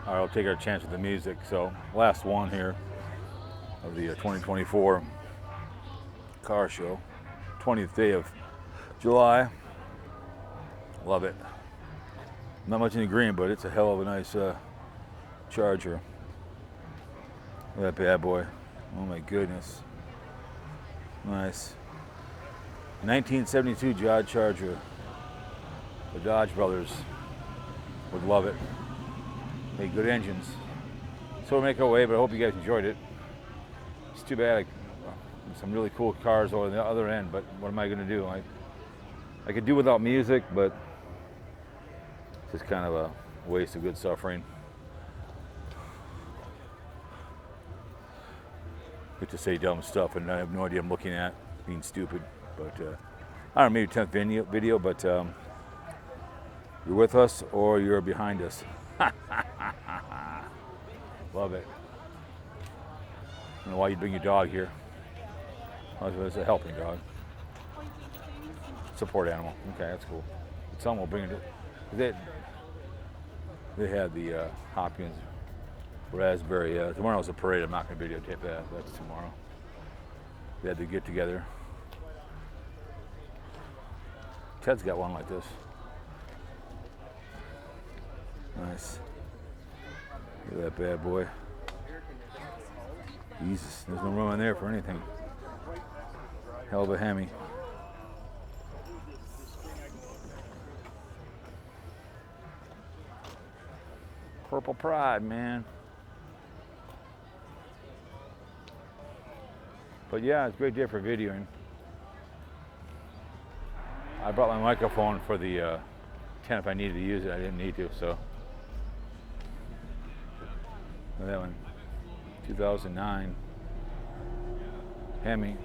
I'll take our chance with the music. So last one here of the 2024 car show, 20th day of July. Love it. Not much in the green, but it's a hell of a nice Charger. Look at that bad boy. Oh my goodness. Nice. 1972 Dodge Charger. The Dodge brothers would love it. Made good engines. So we'll make our way, but I hope you guys enjoyed it. It's too bad. Some really cool cars over the other end, but what am I going to do? I could do without music, but it's just kind of a waste of good suffering. Get to say dumb stuff, and I have no idea I'm looking at, being stupid. But I don't know, maybe 10th video, but you're with us or you're behind us. Love it. I don't know why you bring your dog here. It's a helping dog. Support animal. Okay, that's cool. Someone will bring it. They had the Hopkins raspberry. Tomorrow's a parade. I'm not going to videotape that. That's tomorrow. They had to get together. Ted's got one like this. Nice. Look at that bad boy. Jesus, there's no room in there for anything. Hell of a Hemi. Purple Pride, man. But yeah, it's a great day for videoing. I brought my microphone for the 10 if I needed to use it. I didn't need to, so. Look at that one. 2009 Hemi.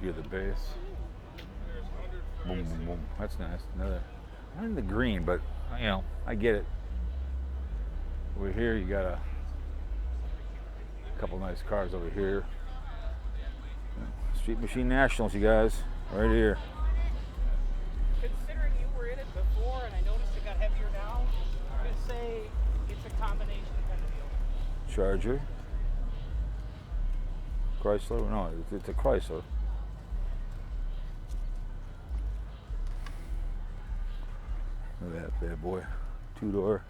Hear the bass. Boom, boom, boom. That's nice. Another, not in the green, but you know, I get it. Over here, you got a couple nice cars over here. Street Machine Nationals, you guys, right here. Considering you were in it before, and I noticed it got heavier now, I'm gonna say it's a combination kind of deal. Charger. Chrysler? No, it's a Chrysler. Look at that bad boy. Two-door.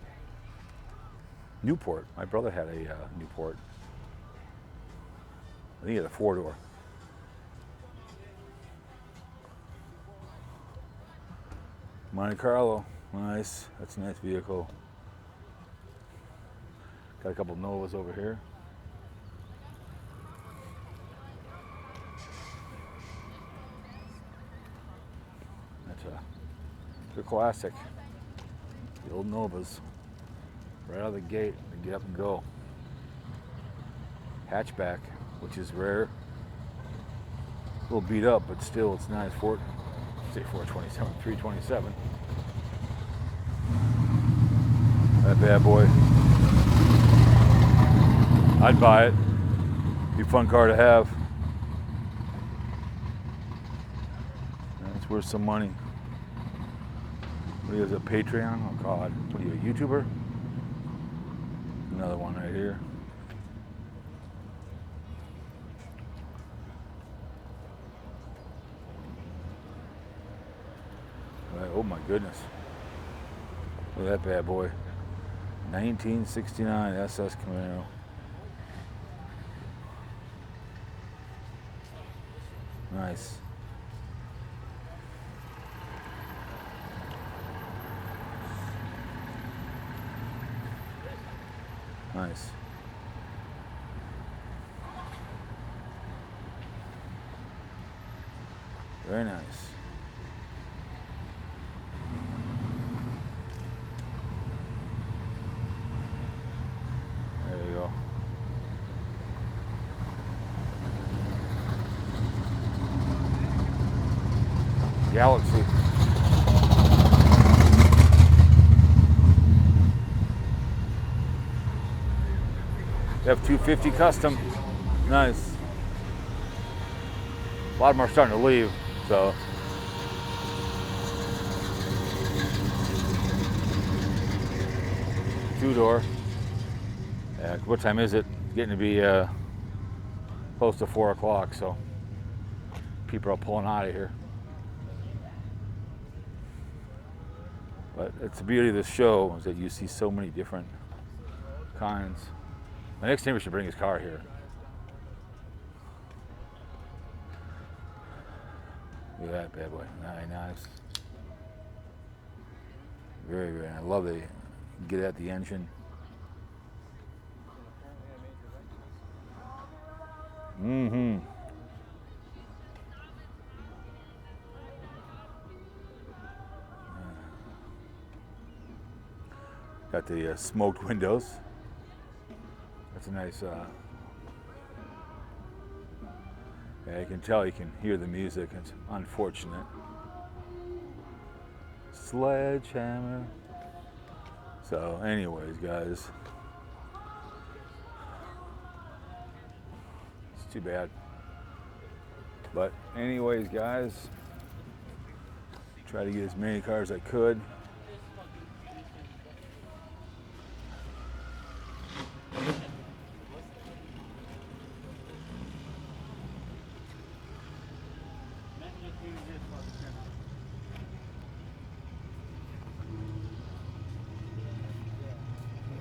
Newport. My brother had a Newport. I think he had a four-door. Monte Carlo. Nice. That's a nice vehicle. Got a couple Novas over here. That's a classic. The old Novas. Right out of the gate, they get up and go. Hatchback, which is rare. A little beat up, but still it's nice. 427, 327. That bad boy. I'd buy it. Be a fun car to have. That's worth some money. What is a Patreon? Oh God, what are you, a YouTuber? Another one right here. Oh my goodness. Look at that bad boy. 1969 SS Camaro. Nice. Nice. Very nice. There you go. Galaxy. F-250 custom. Nice. A lot of them are starting to leave, so. Two-door. What time is it? It's getting to be close to 4 o'clock, so people are pulling out of here. But it's the beauty of this show is that you see so many different kinds. My next neighbor should bring his car here. Look at that bad boy. Nice. Very, very nice. I love the get at the engine. Mm-hmm. Got the smoked windows. That's a nice. Yeah, you can tell you can hear the music. It's unfortunate. Sledgehammer. So, anyways, guys, it's too bad. But, anyways, guys, try to get as many cars as I could.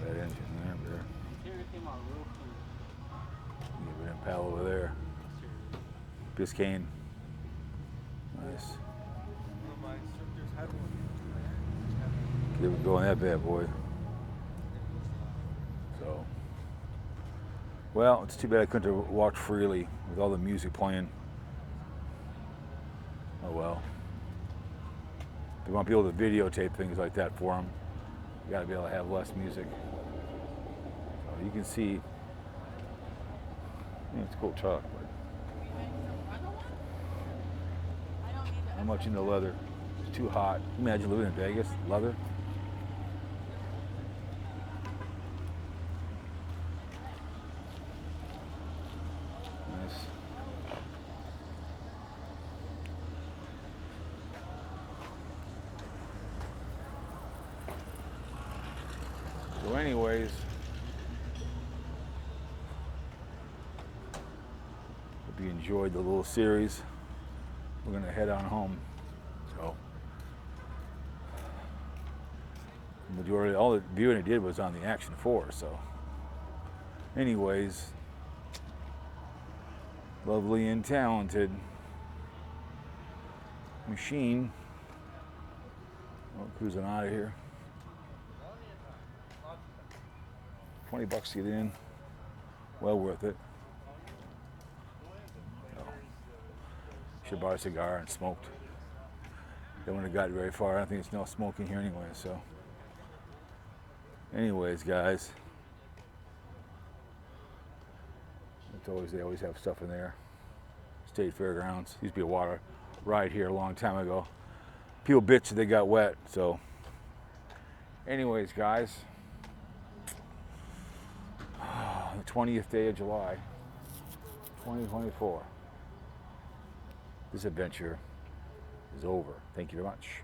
That engine there. Give it a pal over there. Biscayne. Nice. Get it going, that bad boy. So, well, it's too bad I couldn't have walked freely with all the music playing. Oh well. If you want to be able to videotape things like that for them, you got to be able to have less music. So you can see, it's a cool truck, but how much into leather? It's too hot. Imagine living in Vegas, leather. Nice. So anyways, hope you enjoyed the little series. We're gonna head on home. So the majority, all the viewing I did was on the Action 4. So anyways, lovely and talented machine. Oh, cruising out of here. $20 to get in. Well worth it. So, should buy a cigar and smoked. They wouldn't have got very far. I don't think there's no smoking here anyway. So, anyways, guys, they always have stuff in there. State Fairgrounds used to be a water ride here a long time ago. People bitch that they got wet. So, anyways, guys, the 20th day of July, 2024. This adventure is over. Thank you very much.